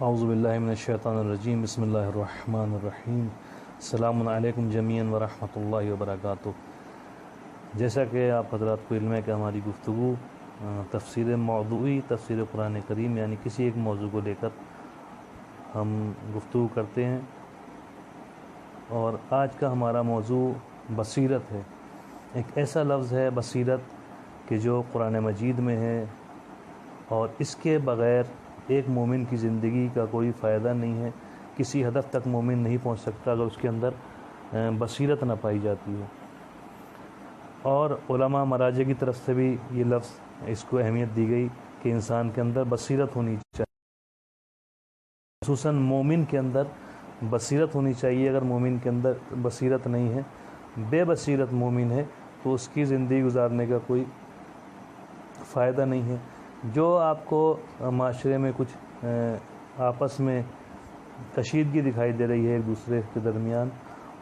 اعوذ باللہ من الشیطان الرجیم، بسم اللہ الرحمن الرحیم۔ السلام علیکم جمیعاً ورحمۃ اللہ وبرکاتہ۔ جیسا کہ آپ حضرات کو علم ہے کہ ہماری گفتگو تفسیر موضوعی، تفسیر قرآن کریم یعنی کسی ایک موضوع کو لے کر ہم گفتگو کرتے ہیں، اور آج کا ہمارا موضوع بصیرت ہے۔ ایک ایسا لفظ ہے بصیرت کہ جو قرآن مجید میں ہے، اور اس کے بغیر ایک مومن کی زندگی کا کوئی فائدہ نہیں ہے، کسی ہدف تک مومن نہیں پہنچ سکتا اگر اس کے اندر بصیرت نہ پائی جاتی ہے۔ اور علماء مراجع کی طرف سے بھی یہ لفظ اس کو اہمیت دی گئی کہ انسان کے اندر بصیرت ہونی چاہیے، خصوصاً مومن کے اندر بصیرت ہونی چاہیے۔ اگر مومن کے اندر بصیرت نہیں ہے، بے بصیرت مومن ہے، تو اس کی زندگی گزارنے کا کوئی فائدہ نہیں ہے۔ جو آپ کو معاشرے میں کچھ آپس میں کشیدگی دکھائی دے رہی ہے ایک دوسرے کے درمیان،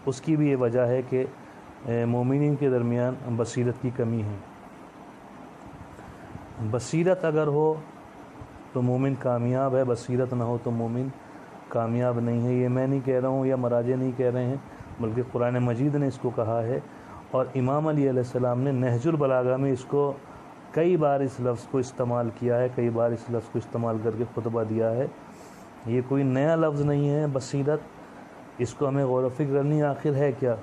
اس کی بھی یہ وجہ ہے کہ مومنین کے درمیان بصیرت کی کمی ہے۔ بصیرت اگر ہو تو مومن کامیاب ہے، بصیرت نہ ہو تو مومن کامیاب نہیں ہے۔ یہ میں نہیں کہہ رہا ہوں یا مراجع نہیں کہہ رہے ہیں، بلکہ قرآن مجید نے اس کو کہا ہے، اور امام علی علیہ السلام نے نہج البلاغہ میں اس کو کئی بار اس لفظ کو استعمال کیا ہے، کئی بار اس لفظ کو استعمال کر کے خطبہ دیا ہے۔ یہ کوئی نیا لفظ نہیں ہے بصیرت، اس کو ہمیں غور و فکر کرنی آخر ہے کیا۔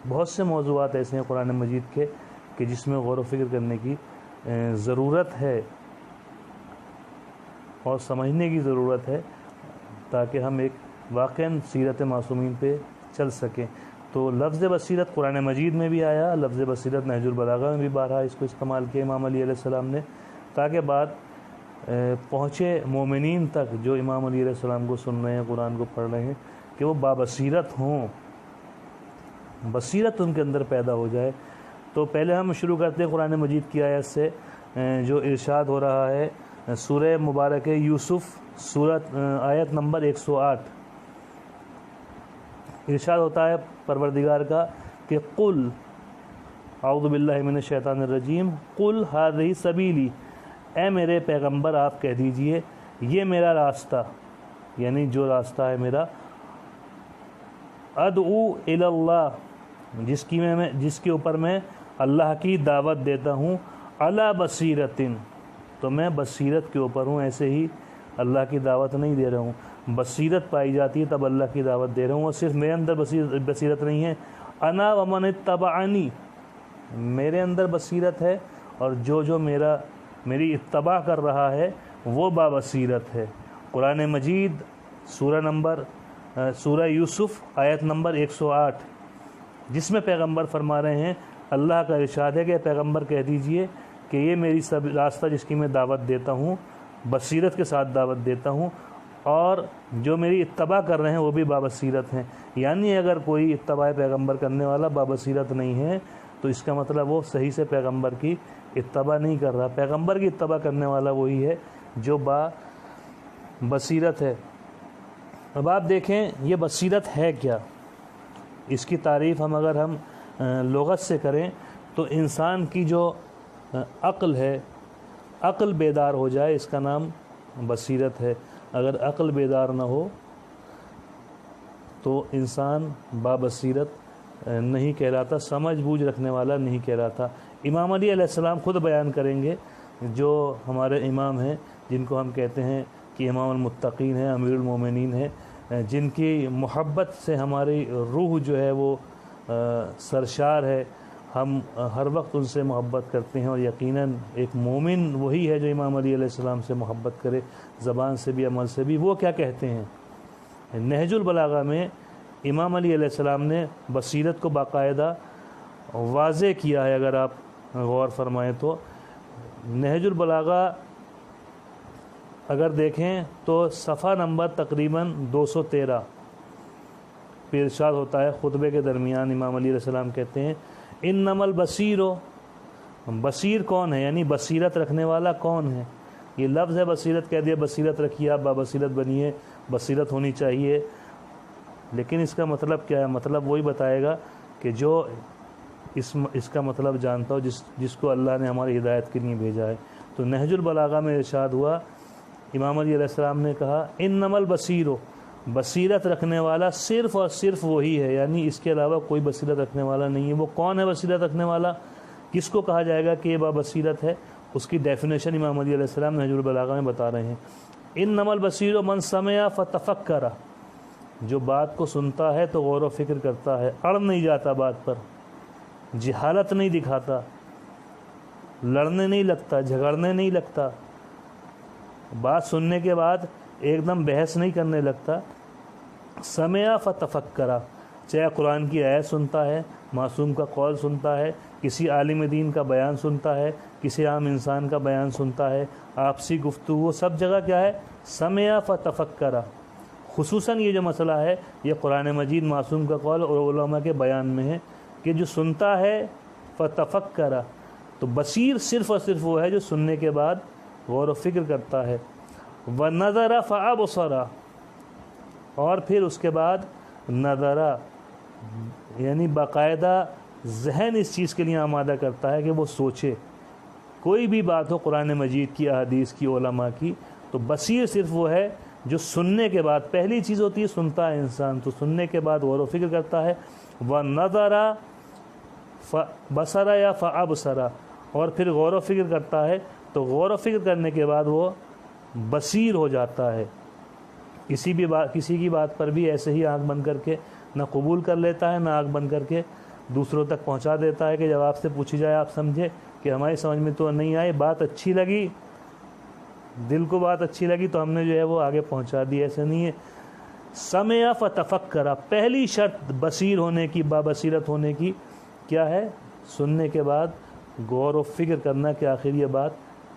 بہت سے موضوعات ایسے ہیں قرآن مجید کے کہ جس میں غور و فکر کرنے کی ضرورت ہے اور سمجھنے کی ضرورت ہے، تاکہ ہم ایک واقعاً سیرت معصومین پہ چل سکیں۔ تو لفظ بصیرت قرآن مجید میں بھی آیا، لفظ بصیرت نہج البلاغہ میں بھی بارہا اس کو استعمال کیا امام علی علیہ السلام نے، تاکہ بات پہنچے مومنین تک جو امام علی علیہ السلام کو سن رہے ہیں، قرآن کو پڑھ رہے ہیں، کہ وہ بابصیرت ہوں، بصیرت ان کے اندر پیدا ہو جائے۔ تو پہلے ہم شروع کرتے ہیں قرآن مجید کی آیت سے، جو ارشاد ہو رہا ہے سورہ مبارک یوسف، سورت آیت نمبر 108۔ ارشاد ہوتا ہے پروردگار کا کہ قل، اعوذ باللہ من الشیطان الرجیم، قل ھذہ سبیلی، اے میرے پیغمبر آپ کہہ دیجئے یہ میرا راستہ، یعنی جو راستہ ہے میرا، ادعو الی اللہ، جس کے اوپر میں اللہ کی دعوت دیتا ہوں، علی بصیرۃ، تو میں بصیرت کے اوپر ہوں، ایسے ہی اللہ کی دعوت نہیں دے رہا ہوں۔ بصیرت پائی جاتی ہے تب اللہ کی دعوت دے رہا ہوں، اور صرف میرے اندر بصیرت نہیں ہے، انا ومن اتبعنی، میرے اندر بصیرت ہے، اور جو میری اتباع کر رہا ہے وہ بابصیرت ہے۔ قرآن مجید سورہ یوسف آیت نمبر 108، جس میں پیغمبر فرما رہے ہیں، اللہ کا ارشاد ہے کہ پیغمبر کہہ دیجئے کہ یہ میری راستہ جس کی میں دعوت دیتا ہوں، بصیرت کے ساتھ دعوت دیتا ہوں، اور جو میری اتباع کر رہے ہیں وہ بھی بابصیرت ہیں۔ یعنی اگر کوئی اتباع پیغمبر کرنے والا بابصیرت نہیں ہے تو اس کا مطلب وہ صحیح سے پیغمبر کی اتباع نہیں کر رہا۔ پیغمبر کی اتباع کرنے والا وہی ہے جو بصیرت ہے۔ اب آپ دیکھیں یہ بصیرت ہے کیا۔ اس کی تعریف اگر ہم لغت سے کریں تو انسان کی جو عقل ہے، عقل بیدار ہو جائے، اس کا نام بصیرت ہے۔ اگر عقل بیدار نہ ہو تو انسان بابصیرت نہیں کہلاتا، سمجھ بوجھ رکھنے والا نہیں کہلاتا۔ امام علی علیہ السلام خود بیان کریں گے، جو ہمارے امام ہیں، جن کو ہم کہتے ہیں کہ امام المتقین ہیں، امیر المومنین ہیں، جن کی محبت سے ہماری روح جو ہے وہ سرشار ہے، ہم ہر وقت ان سے محبت کرتے ہیں، اور یقیناً ایک مومن وہی ہے جو امام علی علیہ السلام سے محبت کرے، زبان سے بھی عمل سے بھی۔ وہ کیا کہتے ہیں؟ نہج البلاغہ میں امام علی علیہ السلام نے بصیرت کو باقاعدہ واضح کیا ہے۔ اگر آپ غور فرمائیں تو نہج البلاغہ اگر دیکھیں تو صفحہ نمبر تقریباً 213 پہ ارشاد ہوتا ہے، خطبے کے درمیان امام علی علیہ السلام کہتے ہیں، انما البصیر، بصیر کون ہے، یعنی بصیرت رکھنے والا کون ہے۔ یہ لفظ ہے بصیرت، کہہ دیا بصیرت رکھیے، آپ بابصیرت بنیے، بصیرت ہونی چاہیے، لیکن اس کا مطلب کیا ہے؟ مطلب وہی بتائے گا کہ جو اس کا مطلب جانتا ہو، جس کو اللہ نے ہماری ہدایت کے لیے بھیجا ہے۔ تو نہج البلاغہ میں ارشاد ہوا امام علی علیہ السلام نے کہا انما البصیر، بصیرت رکھنے والا صرف اور صرف وہی ہے، یعنی اس کے علاوہ کوئی بصیرت رکھنے والا نہیں ہے۔ وہ کون ہے بصیرت رکھنے والا؟ کس کو کہا جائے گا کہ یہ بصیرت ہے؟ اس کی ڈیفینیشن امام علی علیہ السلام نہج البلاغہ میں بتا رہے ہیں۔ انما البصیر من سمع فتفکر، جو بات کو سنتا ہے تو غور و فکر کرتا ہے، اڑ نہیں جاتا بات پر، جہالت نہیں دکھاتا، لڑنے نہیں لگتا، جھگڑنے نہیں لگتا، بات سننے کے بعد ایک دم بحث نہیں کرنے لگتا۔ سمع فتفکر، چاہے قرآن کی آیت سنتا ہے، معصوم کا قول سنتا ہے، کسی عالم دین کا بیان سنتا ہے، کسی عام انسان کا بیان سنتا ہے، آپسی گفتگو، سب جگہ کیا ہے؟ سمع فتفکر۔ خصوصاً یہ جو مسئلہ ہے یہ قرآن مجید، معصوم کا قول اور علماء کے بیان میں ہے کہ جو سنتا ہے فتفکر، تو بصیر صرف اور صرف وہ ہے جو سننے کے بعد غور و فکر کرتا ہے۔ وَنَظَرَ فَأَبْصَرَ، اور پھر اس کے بعد نظرہ، یعنی باقاعدہ ذہن اس چیز کے لیے آمادہ کرتا ہے کہ وہ سوچے، کوئی بھی بات ہو قرآن مجید کی، احادیث کی، علماء کی، تو بصیر صرف وہ ہے جو سننے کے بعد، پہلی چیز ہوتی ہے سنتا ہے انسان، تو سننے کے بعد غور و فکر کرتا ہے۔ وَنَظَرَ فَبَصَرَ یا فَأَبْصَرَ، اور پھر غور و فکر کرتا ہے، تو غور و فکر کرنے کے بعد وہ بصیر ہو جاتا ہے۔ کسی کی بات پر بھی ایسے ہی آنکھ بند کر کے نہ قبول کر لیتا ہے، نہ آنکھ بند کر کے دوسروں تک پہنچا دیتا ہے کہ جب آپ سے پوچھی جائے آپ سمجھے کہ ہماری سمجھ میں تو نہیں آئی، بات اچھی لگی، دل کو بات اچھی لگی تو ہم نے جو ہے وہ آگے پہنچا دی، ایسا نہیں ہے۔ سمع فتفکر، پہلی شرط بصیر ہونے کی، بابصیرت ہونے کی کیا ہے؟ سننے کے بعد غور و فکر کرنا کہ آخر یہ بات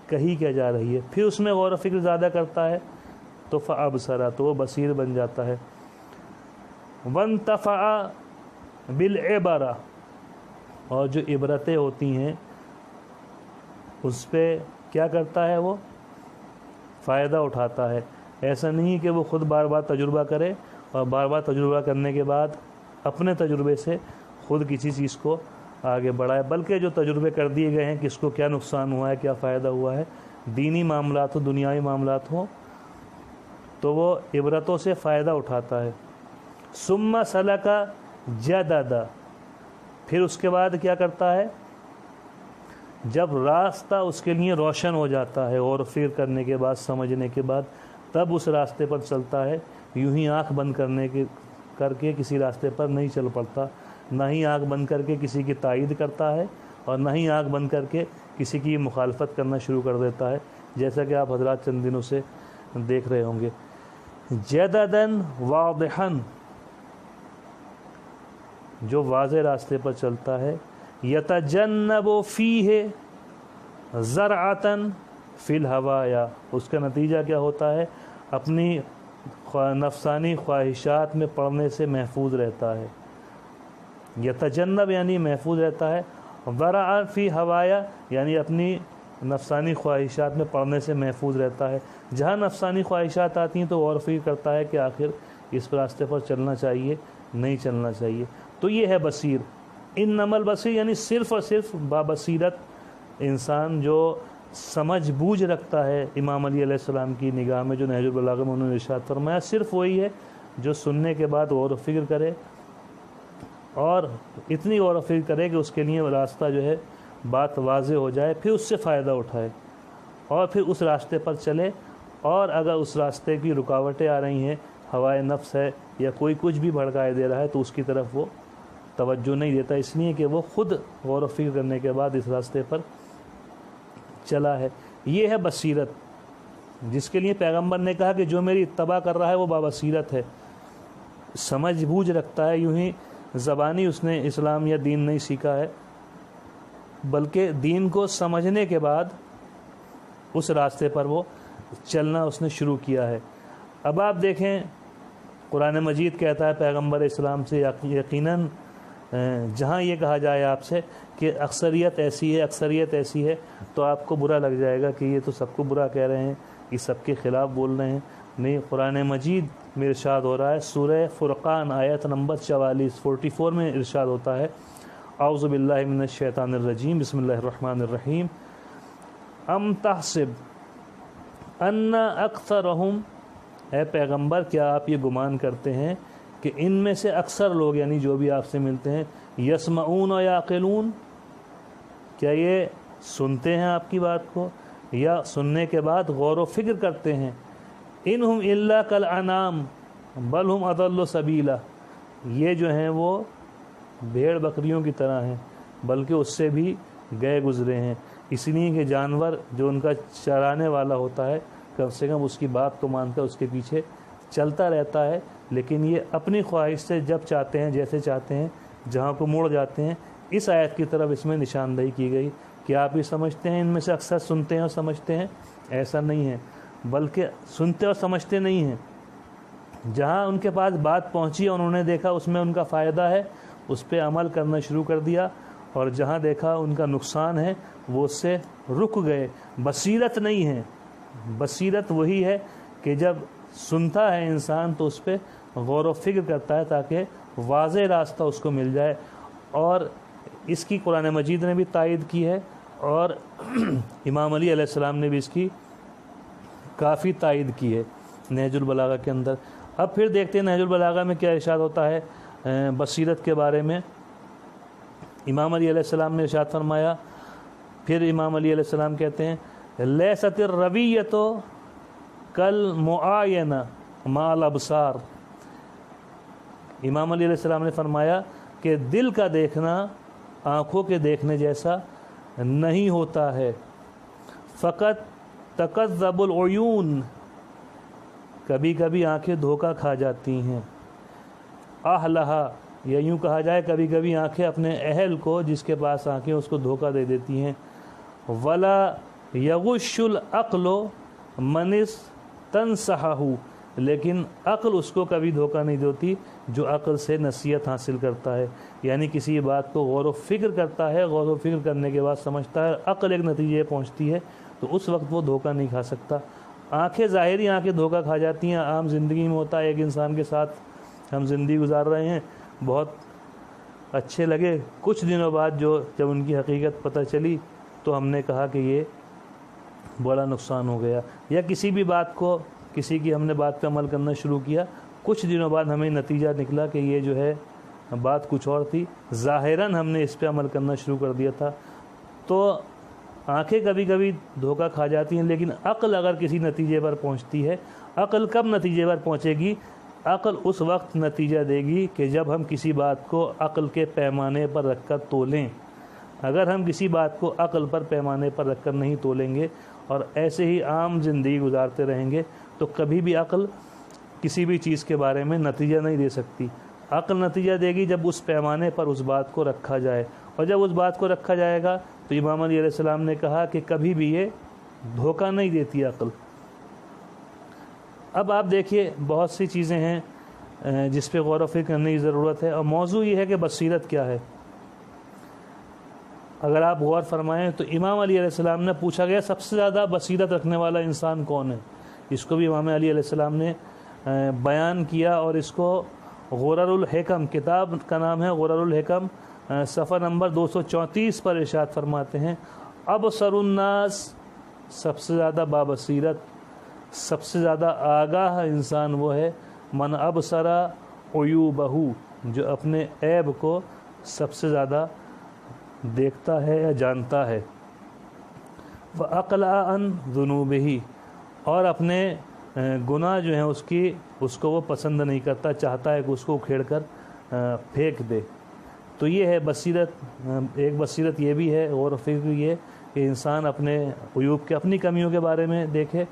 کہی کیا جا رہی ہے، پھر اس میں غور و فکر زیادہ کرتا ہے تو فابصر، تو وہ بصیر بن جاتا ہے۔ وانتفع بالعبر، اور جو عبرتیں ہوتی ہیں اس پہ کیا کرتا ہے؟ وہ فائدہ اٹھاتا ہے۔ ایسا نہیں کہ وہ خود بار بار تجربہ کرے اور بار بار تجربہ کرنے کے بعد اپنے تجربے سے خود کسی چیز کو آگے بڑھائے، بلکہ جو تجربے کر دیے گئے ہیں کس کو کیا نقصان ہوا ہے، کیا فائدہ ہوا ہے، دینی معاملات ہوں، دنیاوی معاملات ہوں، تو وہ عبرتوں سے فائدہ اٹھاتا ہے۔ ثم سلک جدد، پھر اس کے بعد کیا کرتا ہے؟ جب راستہ اس کے لیے روشن ہو جاتا ہے اور فکر کرنے کے بعد، سمجھنے کے بعد، تب اس راستے پر چلتا ہے۔ یوں ہی آنکھ بند کر کے کسی راستے پر نہیں چل پڑتا، نہ ہی آنکھ بند کر کے کسی کی تائید کرتا ہے اور نہ ہی آنکھ بند کر کے کسی کی مخالفت کرنا شروع کر دیتا ہے، جیسا کہ آپ حضرات چند دنوں سے دیکھ رہے ہوں گے۔ جددن واضحن، جو واضح راستے پر چلتا ہے۔ یتجنب فیہ زرعتن فی الہوایا، اس کا نتیجہ کیا ہوتا ہے؟ اپنی نفسانی خواہشات میں پڑنے سے محفوظ رہتا ہے۔ یتجنب یعنی محفوظ رہتا ہے، ورع فی ہوایا یعنی اپنی نفسانی خواہشات میں پڑنے سے محفوظ رہتا ہے۔ جہاں نفسانی خواہشات آتی ہیں تو غور و فکر کرتا ہے کہ آخر اس راستے پر چلنا چاہیے، نہیں چلنا چاہیے، تو یہ ہے بصیر۔ انما البصیر یعنی صرف اور صرف بابصیرت انسان جو سمجھ بوجھ رکھتا ہے، امام علی علیہ السلام کی نگاہ میں جو نہج البلاغہ میں انہوں نے ارشاد فرمایا، صرف وہی ہے جو سننے کے بعد غور و فکر کرے، اور اتنی غور و فکر کرے کہ اس کے لیے راستہ جو ہے بات واضح ہو جائے، پھر اس سے فائدہ اٹھائے اور پھر اس راستے پر چلے۔ اور اگر اس راستے کی رکاوٹیں آ رہی ہیں، ہوائے نفس ہے یا کوئی کچھ بھی بھڑکائے دے رہا ہے، تو اس کی طرف وہ توجہ نہیں دیتا، اس لیے کہ وہ خود غور و فکر کرنے کے بعد اس راستے پر چلا ہے۔ یہ ہے بصیرت، جس کے لیے پیغمبر نے کہا کہ جو میری اتباع کر رہا ہے وہ بابصیرت ہے، سمجھ بوجھ رکھتا ہے۔ یوں ہی زبانی اس نے اسلام یا دین نہیں سیکھا ہے، بلکہ دین کو سمجھنے کے بعد اس راستے پر وہ چلنا اس نے شروع کیا ہے۔ اب آپ دیکھیں، قرآن مجید کہتا ہے پیغمبر اسلام سے یقیناً جہاں یہ کہا جائے آپ سے کہ اکثریت ایسی ہے، اکثریت ایسی ہے، تو آپ کو برا لگ جائے گا کہ یہ تو سب کو برا کہہ رہے ہیں، یہ سب کے خلاف بول رہے ہیں۔ نہیں، قرآن مجید میں ارشاد ہو رہا ہے، سورہ فرقان آیت نمبر 44 میں ارشاد ہوتا ہے، اعوذ باللہ من الشیطان الرجیم، بسم اللہ الرحمن الرحیم۔ ام تحسب، انا اکثرہم، اے پیغمبر کیا آپ یہ گمان کرتے ہیں کہ ان میں سے اکثر لوگ یعنی جو بھی آپ سے ملتے ہیں یسمعون و یعقلون، کیا یہ سنتے ہیں آپ کی بات کو یا سننے کے بعد غور و فکر کرتے ہیں؟ انہم الا کالانعام بل ہم اضل سبیلا، یہ جو ہیں وہ بھیڑ بکریوں کی طرح ہیں بلکہ اس سے بھی گئے گزرے ہیں، اس لیے کہ جانور جو ان کا چرانے والا ہوتا ہے کم سے کم اس کی بات کو مان کر اس کے پیچھے چلتا رہتا ہے، لیکن یہ اپنی خواہش سے جب چاہتے ہیں جیسے چاہتے ہیں جہاں کو مڑ جاتے ہیں۔ اس آیت کی طرف اس میں نشاندہی کی گئی کہ آپ یہ سمجھتے ہیں ان میں سے اکثر سنتے ہیں اور سمجھتے ہیں، ایسا نہیں ہے، بلکہ سنتے اور سمجھتے نہیں ہیں، جہاں ان کے پاس بات پہنچی اور انہوں نے دیکھا اس میں ان کا فائدہ ہے اس پہ عمل کرنا شروع کر دیا، اور جہاں دیکھا ان کا نقصان ہے وہ اس سے رک گئے۔ بصیرت نہیں ہے، بصیرت وہی ہے کہ جب سنتا ہے انسان تو اس پہ غور و فکر کرتا ہے تاکہ واضح راستہ اس کو مل جائے، اور اس کی قرآن مجید نے بھی تائید کی ہے اور امام علی علیہ السلام نے بھی اس کی کافی تائید کی ہے نہج البلاغہ کے اندر۔ اب پھر دیکھتے ہیں نہج البلاغہ میں کیا ارشاد ہوتا ہے بصیرت کے بارے میں۔ امام علی علیہ السلام نے ارشاد فرمایا، پھر امام علی علیہ السلام کہتے ہیں لیست الرویۃ کالمعاینہ مع الابصار، امام علی علیہ السلام نے فرمایا کہ دل کا دیکھنا آنکھوں کے دیکھنے جیسا نہیں ہوتا ہے، فقط تکذب العیون، کبھی کبھی آنکھیں دھوکہ کھا جاتی ہیں، اہلہا، یا یوں کہا جائے کبھی کبھی آنکھیں اپنے اہل کو جس کے پاس آنکھیں اس کو دھوکہ دے دیتی ہیں، ولا یغش العقل من استنصحہ، لیکن عقل اس کو کبھی دھوکہ نہیں دیتی جو عقل سے نصیحت حاصل کرتا ہے، یعنی کسی بات کو غور و فکر کرتا ہے، غور و فکر کرنے کے بعد سمجھتا ہے، عقل ایک نتیجے پہنچتی ہے تو اس وقت وہ دھوکہ نہیں کھا سکتا۔ آنکھیں ظاہری آنکھیں دھوکہ کھا جاتی ہیں، عام زندگی میں ہوتا ہے، ایک انسان کے ساتھ ہم زندگی گزار رہے ہیں، بہت اچھے لگے، کچھ دنوں بعد جب ان کی حقیقت پتہ چلی تو ہم نے کہا کہ یہ بڑا نقصان ہو گیا، یا کسی بھی بات کو کسی کی ہم نے بات پہ عمل کرنا شروع کیا، کچھ دنوں بعد ہمیں نتیجہ نکلا کہ یہ جو ہے بات کچھ اور تھی، ظاہراً ہم نے اس پہ عمل کرنا شروع کر دیا تھا۔ تو آنکھیں کبھی کبھی دھوکہ کھا جاتی ہیں، لیکن عقل اگر کسی نتیجے پر پہنچتی ہے، عقل کب نتیجے پر پہنچے گی؟ عقل اس وقت نتیجہ دے گی کہ جب ہم کسی بات کو عقل کے پیمانے پر رکھ کر تولیں۔ اگر ہم کسی بات کو عقل پر پیمانے پر رکھ کر نہیں تولیں گے اور ایسے ہی عام زندگی گزارتے رہیں گے تو کبھی بھی عقل کسی بھی چیز کے بارے میں نتیجہ نہیں دے سکتی۔ عقل نتیجہ دے گی جب اس پیمانے پر اس بات کو رکھا جائے، اور جب اس بات کو رکھا جائے گا تو امام علی علیہ السلام نے کہا کہ کبھی بھی یہ دھوکہ نہیں دیتی عقل۔ اب آپ دیکھیے بہت سی چیزیں ہیں جس پہ غور و فکر کرنے کی ضرورت ہے، اور موضوع یہ ہے کہ بصیرت کیا ہے۔ اگر آپ غور فرمائیں تو امام علی علیہ السلام نے پوچھا گیا سب سے زیادہ بصیرت رکھنے والا انسان کون ہے، اس کو بھی امام علی علیہ السلام نے بیان کیا، اور اس کو غرر الحکم، کتاب کا نام ہے غرر الحکم، صفحہ نمبر 234 پر ارشاد فرماتے ہیں ابصر الناس، سب سے زیادہ بابصیرت، سب سے زیادہ آگاہ انسان وہ ہے من ابصر عیوبہ، جو اپنے عیب کو سب سے زیادہ دیکھتا ہے یا جانتا ہے، وَأَقْلَعَ عَنْ ذُنُوبِهِ، اور اپنے گناہ جو ہیں اس کو وہ پسند نہیں کرتا، چاہتا ہے کہ اس کو اکھیڑ کر پھینک دے۔ تو یہ ہے بصیرت، ایک بصیرت یہ بھی ہے، غور و فکر یہ کہ انسان اپنے عیوب کے، اپنی کمیوں کے بارے میں دیکھے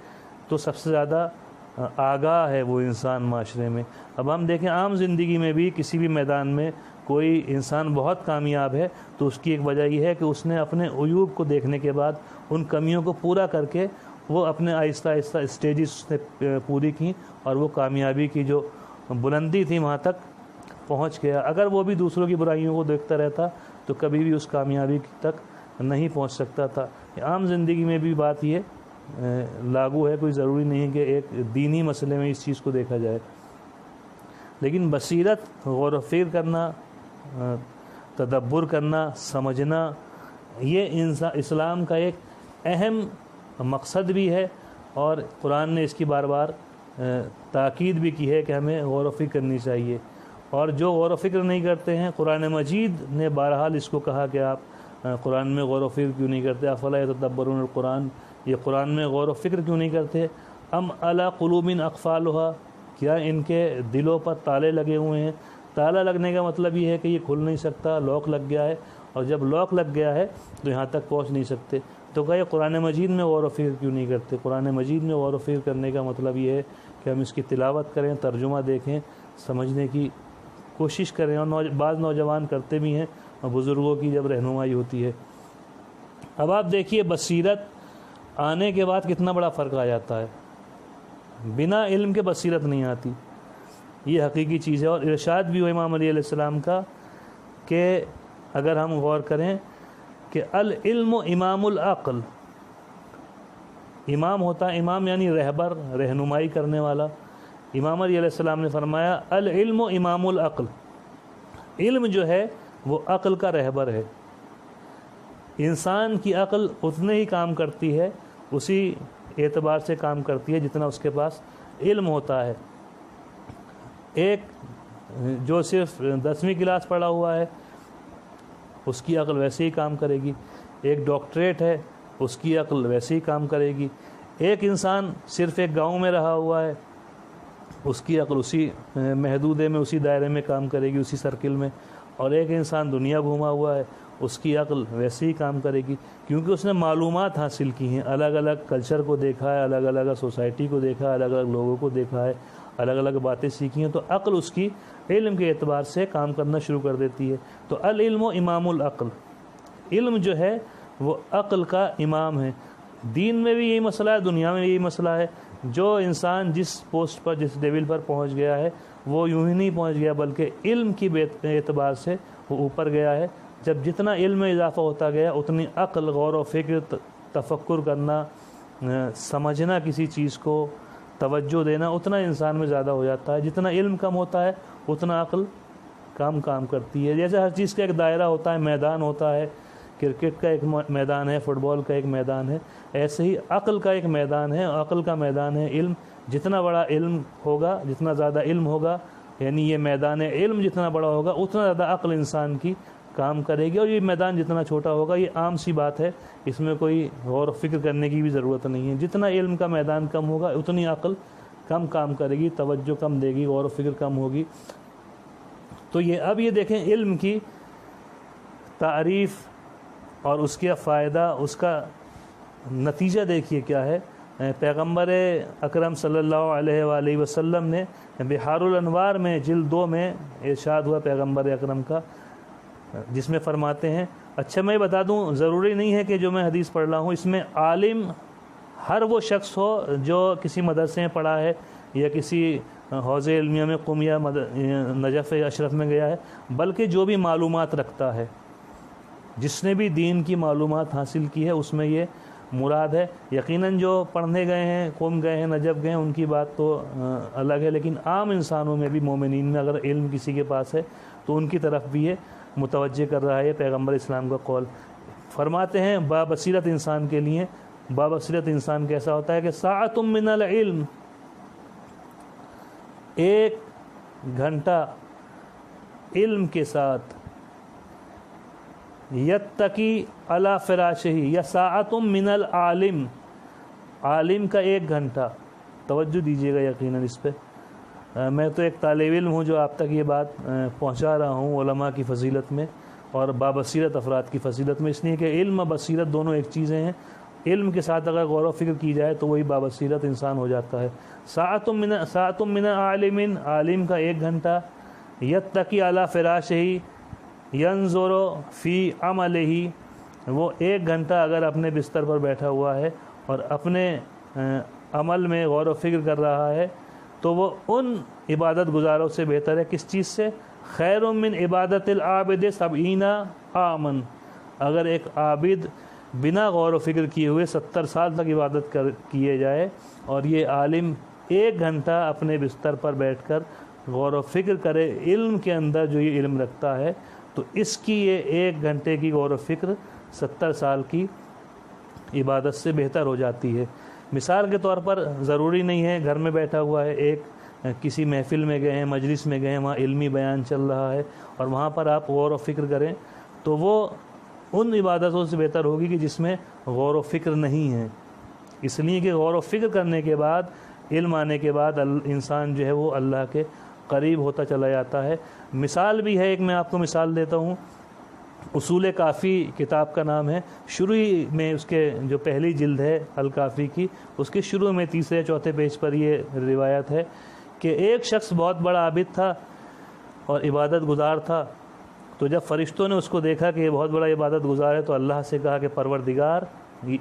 تو سب سے زیادہ آگاہ ہے وہ انسان معاشرے میں۔ اب ہم دیکھیں عام زندگی میں بھی کسی بھی میدان میں کوئی انسان بہت کامیاب ہے تو اس کی ایک وجہ یہ ہے کہ اس نے اپنے عیوب کو دیکھنے کے بعد ان کمیوں کو پورا کر کے وہ اپنے آہستہ آہستہ اسٹیجز نے پوری کی اور وہ کامیابی کی جو بلندی تھی وہاں تک پہنچ گیا۔ اگر وہ بھی دوسروں کی برائیوں کو دیکھتا رہتا تو کبھی بھی اس کامیابی تک نہیں پہنچ سکتا تھا۔ عام زندگی میں بھی بات یہ لاگو ہے، کوئی ضروری نہیں ہے کہ ایک دینی مسئلے میں اس چیز کو دیکھا جائے، لیکن بصیرت، غور و فکر کرنا، تدبر کرنا، سمجھنا، یہ اسلام کا ایک اہم مقصد بھی ہے اور قرآن نے اس کی بار بار تاکید بھی کی ہے کہ ہمیں غور و فکر کرنی چاہیے، اور جو غور و فکر نہیں کرتے ہیں قرآن مجید نے بہرحال اس کو کہا کہ آپ قرآن میں غور و فکر کیوں نہیں کرتے، افلا یتدبرون القرآن، یہ قرآن میں غور و فکر کیوں نہیں کرتے، ام علی قلوب اقفالها، کیا ان کے دلوں پر تالے لگے ہوئے ہیں۔ تالا لگنے کا مطلب یہ ہے کہ یہ کھل نہیں سکتا، لاک لگ گیا ہے، اور جب لاک لگ گیا ہے تو یہاں تک پہنچ نہیں سکتے۔ تو کہ قرآن مجید میں غور و فکر کیوں نہیں کرتے؟ قرآن مجید میں غور و فکر کرنے کا مطلب یہ ہے کہ ہم اس کی تلاوت کریں، ترجمہ دیکھیں، سمجھنے کی کوشش کریں، اور بعض نوجوان کرتے بھی ہیں، اور بزرگوں کی جب رہنمائی ہوتی ہے۔ اب آپ دیکھیے بصیرت آنے کے بعد کتنا بڑا فرق آ جاتا ہے، بنا علم کے بصیرت نہیں آتی، یہ حقیقی چیز ہے۔ اور ارشاد بھی ہو امام علیہ السلام کا کہ اگر ہم غور کریں کہ العلم امام العقل، امام ہوتا ہے، امام یعنی رہبر، رہنمائی کرنے والا۔ امام علیہ السلام نے فرمایا العلم امام العقل، علم جو ہے وہ عقل کا رہبر ہے۔ انسان کی عقل اتنے ہی کام کرتی ہے، اسی اعتبار سے کام کرتی ہے جتنا اس کے پاس علم ہوتا ہے۔ ایک جو صرف 10ویں کلاس پڑھا ہوا ہے اس کی عقل ویسے ہی کام کرے گی، ایک ڈاکٹریٹ ہے اس کی عقل ویسے ہی کام کرے گی، ایک انسان صرف ایک گاؤں میں رہا ہوا ہے اس کی عقل اسی محدودے میں، اسی دائرے میں کام کرے گی، اسی سرکل میں، اور ایک انسان دنیا گھوما ہوا ہے اس کی عقل ویسے ہی کام کرے گی، کیونکہ اس نے معلومات حاصل کی ہیں، الگ الگ کلچر کو دیکھا ہے، الگ الگ سوسائٹی کو دیکھا ہے، الگ الگ لوگوں کو دیکھا ہے، الگ الگ باتیں سیکھی ہیں، تو عقل اس کی علم کے اعتبار سے کام کرنا شروع کر دیتی ہے۔ تو العلم امام العقل، علم جو ہے وہ عقل کا امام ہے۔ دین میں بھی یہی مسئلہ ہے، دنیا میں بھی یہی مسئلہ ہے۔ جو انسان جس پوسٹ پر، جس لیول پر پہنچ گیا ہے وہ یوں ہی نہیں پہنچ گیا، بلکہ علم کی اعتبار سے وہ اوپر گیا ہے۔ جب جتنا علم میں اضافہ ہوتا گیا اتنی عقل، غور و فکر، تفکر کرنا، سمجھنا کسی چیز کو، توجہ دینا اتنا انسان میں زیادہ ہو جاتا ہے۔ جتنا علم کم ہوتا ہے اتنا عقل کام کرتی ہے۔ جیسے ہر چیز کا ایک دائرہ ہوتا ہے، میدان ہوتا ہے، کرکٹ کا ایک میدان ہے، فٹ بال کا ایک میدان ہے، ایسے ہی عقل کا ایک میدان ہے، عقل کا میدان ہے علم۔ جتنا بڑا علم ہوگا، جتنا زیادہ علم ہوگا، یعنی یہ میدان علم جتنا بڑا ہوگا اتنا زیادہ عقل انسان کی کام کرے گی، اور یہ میدان جتنا چھوٹا ہوگا، یہ عام سی بات ہے، اس میں کوئی غور و فکر کرنے کی بھی ضرورت نہیں ہے۔ جتنا علم کا میدان کم ہوگا اتنی عقل کم کام کرے گی، توجہ کم دے گی، غور و فکر کم ہوگی۔ تو اب یہ دیکھیں علم کی تعریف اور اس کا فائدہ، اس کا نتیجہ دیکھیے کیا ہے۔ پیغمبر اکرم صلی اللہ علیہ وآلہ وسلم نے بحار الانوار میں جلد 2 میں ارشاد ہوا پیغمبر اکرم کا، جس میں فرماتے ہیں، اچھا میں بتا دوں، ضروری نہیں ہے کہ جو میں حدیث پڑھ رہا ہوں اس میں عالم ہر وہ شخص ہو جو کسی مدرسے میں پڑھا ہے یا کسی حوض علمیہ میں قم یا نجف اشرف میں گیا ہے، بلکہ جو بھی معلومات رکھتا ہے، جس نے بھی دین کی معلومات حاصل کی ہے اس میں یہ مراد ہے۔ یقیناً جو پڑھنے گئے ہیں، قم گئے ہیں، نجف گئے ہیں، ان کی بات تو الگ ہے، لیکن عام انسانوں میں بھی، مومنین میں اگر علم کسی کے پاس ہے تو ان کی طرف بھی یہ متوجہ کر رہا ہے پیغمبر اسلام کا قول۔ فرماتے ہیں بابصیرت انسان کے لیے، بابصیرت انسان کیسا ہوتا ہے کہ ساعۃ من العلم، 1 گھنٹہ علم کے ساتھ، یتقی علی فراشہ، یا ساعۃ من العالم، عالم کا 1 گھنٹہ، توجہ دیجیے گا یقیناً اس پہ۔ میں تو ایک طالب علم ہوں جو آپ تک یہ بات پہنچا رہا ہوں علماء کی فضیلت میں اور بابصیرت افراد کی فضیلت میں، اس لیے کہ علم اور بصیرت دونوں ایک چیزیں ہیں۔ علم کے ساتھ اگر غور و فکر کی جائے تو وہی بابصیرت انسان ہو جاتا ہے۔ ساعۃ من عالم، عالم کا 1 گھنٹہ، یتقی علی فراشہ، ینظر فی عملہ، وہ 1 گھنٹہ اگر اپنے بستر پر بیٹھا ہوا ہے اور اپنے عمل میں غور و فکر کر رہا ہے تو وہ ان عبادت گزاروں سے بہتر ہے۔ کس چیز سے؟ خیر من عبادت العابد 70 عاما، اگر ایک عابد بنا غور و فکر کیے ہوئے 70 سال تک عبادت کیے جائے، اور یہ عالم 1 گھنٹہ اپنے بستر پر بیٹھ کر غور و فکر کرے علم کے اندر جو یہ علم رکھتا ہے، تو اس کی یہ 1 گھنٹے کی غور و فکر 70 سال کی عبادت سے بہتر ہو جاتی ہے۔ مثال کے طور پر ضروری نہیں ہے گھر میں بیٹھا ہوا ہے، ایک کسی محفل میں گئے ہیں، مجلس میں گئے ہیں، وہاں علمی بیان چل رہا ہے اور وہاں پر آپ غور و فکر کریں، تو وہ ان عبادتوں سے بہتر ہوگی کہ جس میں غور و فکر نہیں ہے، اس لیے کہ غور و فکر کرنے کے بعد، علم آنے کے بعد انسان جو ہے وہ اللہ کے قریب ہوتا چلا جاتا ہے۔ مثال بھی ہے ایک، میں آپ کو مثال دیتا ہوں۔ اصول کافی کتاب کا نام ہے، شروع میں اس کے جو پہلی جلد ہے الکافی کی، اس کے شروع میں تیسرے چوتھے پیج پر یہ روایت ہے کہ ایک شخص بہت بڑا عابد تھا اور عبادت گزار تھا، تو جب فرشتوں نے اس کو دیکھا کہ یہ بہت بڑا عبادت گزار ہے تو اللہ سے کہا کہ پروردگار،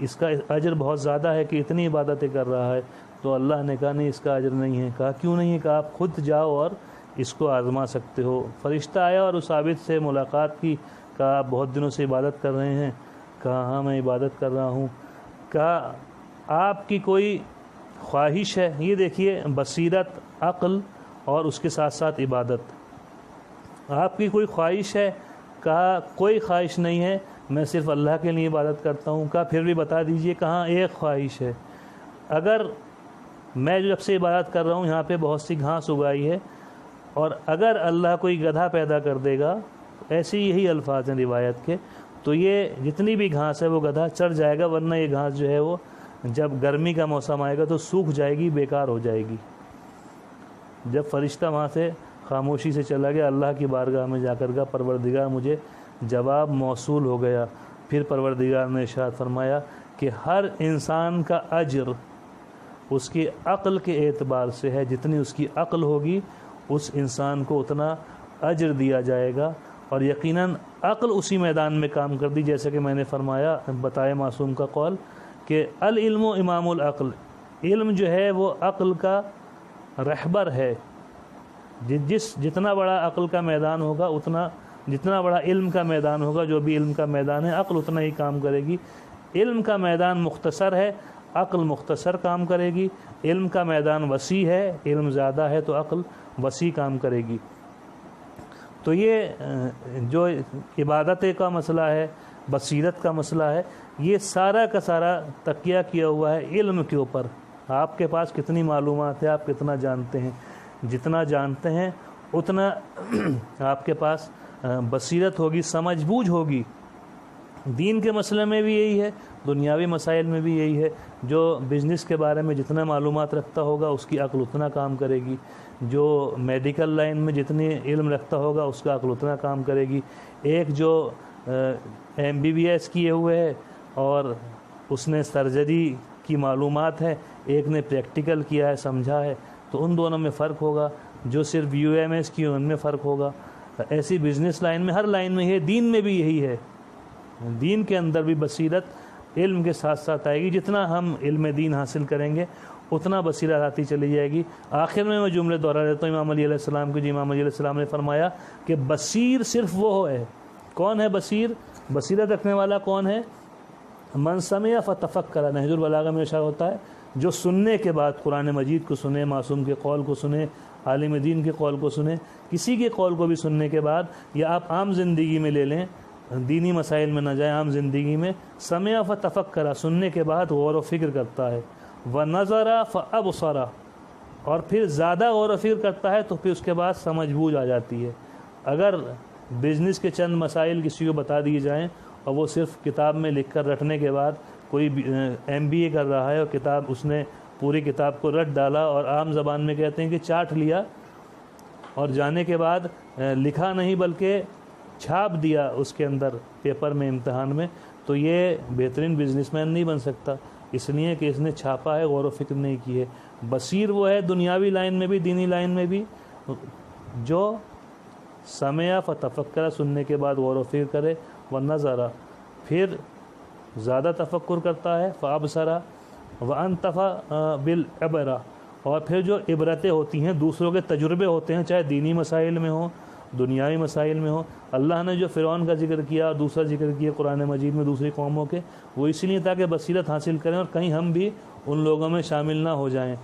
اس کا اجر بہت زیادہ ہے کہ اتنی عبادتیں کر رہا ہے، تو اللہ نے کہا نہیں، اس کا اجر نہیں ہے۔ کہا کیوں نہیں ہے؟ کہا آپ خود جاؤ اور اس کو آزما سکتے ہو۔ فرشتہ آیا اور اس عابد سے ملاقات کی، کہا آپ بہت دنوں سے عبادت کر رہے ہیں؟ کہا ہاں میں عبادت کر رہا ہوں۔ کہا آپ کی کوئی خواہش ہے؟ یہ دیکھیے، بصیرت، عقل اور اس کے ساتھ ساتھ عبادت۔ آپ کی کوئی خواہش ہے؟ کہا کوئی خواہش نہیں ہے، میں صرف اللہ کے لیے عبادت کرتا ہوں۔ کہا پھر بھی بتا دیجئے، کہاں ایک خواہش ہے، اگر میں جب سے عبادت کر رہا ہوں یہاں پہ بہت سی گھاس اگائی ہے، اور اگر اللہ کوئی گدھا پیدا کر دے گا، ایسے یہی الفاظ ہیں روایت کے، تو یہ جتنی بھی گھاس ہے وہ گدھا چر جائے گا، ورنہ یہ گھاس جو ہے وہ جب گرمی کا موسم آئے گا تو سوکھ جائے گی، بیکار ہو جائے گی۔ جب فرشتہ وہاں سے خاموشی سے چلا گیا، اللہ کی بارگاہ میں جا کر کہا پروردگار مجھے جواب موصول ہو گیا۔ پھر پروردگار نے ارشاد فرمایا کہ ہر انسان کا اجر اس کی عقل کے اعتبار سے ہے، جتنی اس کی عقل ہوگی اس انسان کو اتنا اجر دیا جائے گا، اور یقیناً عقل اسی میدان میں کام کر دی، جیسے کہ میں نے فرمایا، بتائے معصوم کا قول کہ العلم امام العقل، علم جو ہے وہ عقل کا رہبر ہے، جتنا بڑا عقل کا میدان ہوگا جتنا بڑا علم کا میدان ہوگا، جو بھی علم کا میدان ہے عقل اتنا ہی کام کرے گی۔ علم کا میدان مختصر ہے، عقل مختصر کام کرے گی، علم کا میدان وسیع ہے، علم زیادہ ہے تو عقل وسیع کام کرے گی۔ تو یہ جو عبادت کا مسئلہ ہے، بصیرت کا مسئلہ ہے، یہ سارا کا سارا تکیہ کیا ہوا ہے علم کے اوپر۔ آپ کے پاس کتنی معلومات ہے، آپ کتنا جانتے ہیں، جتنا جانتے ہیں اتنا آپ کے پاس بصیرت ہوگی، سمجھ بوجھ ہوگی۔ دین کے مسئلے میں بھی یہی ہے، دنیاوی مسائل میں بھی یہی ہے۔ جو بزنس کے بارے میں جتنا معلومات رکھتا ہوگا اس کی عقل اتنا کام کرے گی، جو میڈیکل لائن میں جتنی علم رکھتا ہوگا اس کا عقل اتنا کام کرے گی۔ ایک جو MBBS کیے ہوئے ہے اور اس نے سرجری کی معلومات ہے، ایک نے پریکٹیکل کیا ہے، سمجھا ہے، تو ان دونوں میں فرق ہوگا۔ جو صرف UMS کی ان میں فرق ہوگا۔ ایسی بزنس لائن میں، ہر لائن میں ہے، دین میں بھی یہی ہے۔ دین کے اندر بھی بصیرت علم کے ساتھ ساتھ آئے گی، جتنا ہم علم دین حاصل کریں گے اتنا بصیرت آتی چلی جائے گی۔ آخر میں جملے دوہرا دیتا ہوں امام علی علیہ السلام کی۔ امام علی علیہ السلام نے فرمایا کہ بصیر صرف وہ ہے، کون ہے بصیر؟ بصیرت رکھنے والا کون ہے؟ من سمع فتفکر، نہج البلاغہ میں اشارہ ہوتا ہے، جو سننے کے بعد قرآن مجید کو سنے، معصوم کے قول کو سنے، عالم دین کے قول کو سنے، کسی کے قول کو بھی سننے کے بعد، یا آپ عام زندگی میں لے لیں، دینی مسائل میں نہ جائیں، عام زندگی میں سمع فتفکر، سننے کے بعد غور و فکر کرتا ہے، ونظر فابصر، اور پھر زیادہ غور و فکر کرتا ہے تو پھر اس کے بعد سمجھ بوجھ آ جاتی ہے۔ اگر بزنس کے چند مسائل کسی کو بتا دیے جائیں اور وہ صرف کتاب میں لکھ کر رٹنے کے بعد، کوئی MBA کر رہا ہے اور کتاب اس نے پوری کتاب کو رٹ ڈالا اور عام زبان میں کہتے ہیں کہ چاٹ لیا، اور جانے کے بعد لکھا نہیں بلکہ چھاپ دیا اس کے اندر پیپر میں، امتحان میں، تو یہ بہترین بزنس مین نہیں بن سکتا، اس لیے کہ اس نے چھاپا ہے، غور و فکر نہیں کی ہے۔ بصیر وہ ہے دنیاوی لائن میں بھی، دینی لائن میں بھی، جو سمع فتفکر، سننے کے بعد غور و فکر کرے، ونظر، پھر زیادہ تفکر کرتا ہے، فابصر، وانتفع بالعبرہ، اور پھر جو عبرتیں ہوتی ہیں، دوسروں کے تجربے ہوتے ہیں، چاہے دینی مسائل میں ہوں، دنیاوی مسائل میں ہوں۔ اللہ نے جو فرعون کا ذکر کیا اور دوسرا ذکر کیا قرآن مجید میں دوسری قوموں کے، وہ اس لیے تاکہ بصیرت حاصل کریں اور کہیں ہم بھی ان لوگوں میں شامل نہ ہو جائیں۔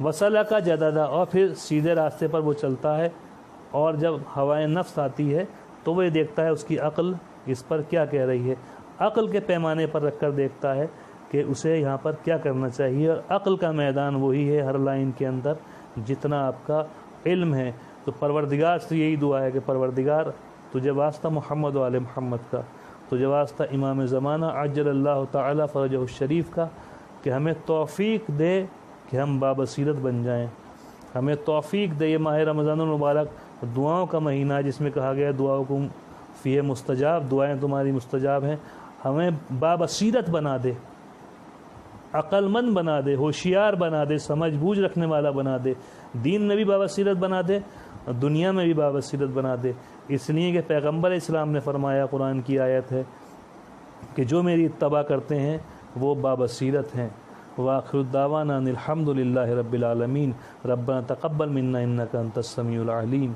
وسلک جددا، اور پھر سیدھے راستے پر وہ چلتا ہے، اور جب ہوائے نفس آتی ہے تو وہ یہ دیکھتا ہے اس کی عقل اس پر کیا کہہ رہی ہے، عقل کے پیمانے پر رکھ کر دیکھتا ہے کہ اسے یہاں پر کیا کرنا چاہیے، اور عقل کا میدان وہی ہے ہر لائن کے اندر جتنا آپ کا علم ہے۔ تو پروردگار سے یہی دعا ہے کہ پروردگار تجھے واسطہ محمد و آل محمد کا، تجھے واسطہ امام زمانہ عجل اللہ تعالی فرجہ الشریف کا، کہ ہمیں توفیق دے کہ ہم بابصیرت بن جائیں، ہمیں توفیق دے۔ یہ ماہ رمضان المبارک دعاؤں کا مہینہ ہے، جس میں کہا گیا دعاؤں کو فیہ مستجاب، دعائیں تمہاری مستجاب ہیں۔ ہمیں بابصیرت بنا دے، عقل مند بنا دے، ہوشیار بنا دے، سمجھ بوجھ رکھنے والا بنا دے، دین میں بھی بابصیرت بنا دے، دنیا میں بھی بابصیرت بنا دے۔ اس لیے کہ پیغمبر اسلام نے فرمایا، قرآن کی آیت ہے کہ جو میری اتباع کرتے ہیں وہ بابصیرت ہیں۔ وآخر الدعوانا ان الحمد للہ رب العالمین، ربنا تقبل منا انک انت السمیع العلیم۔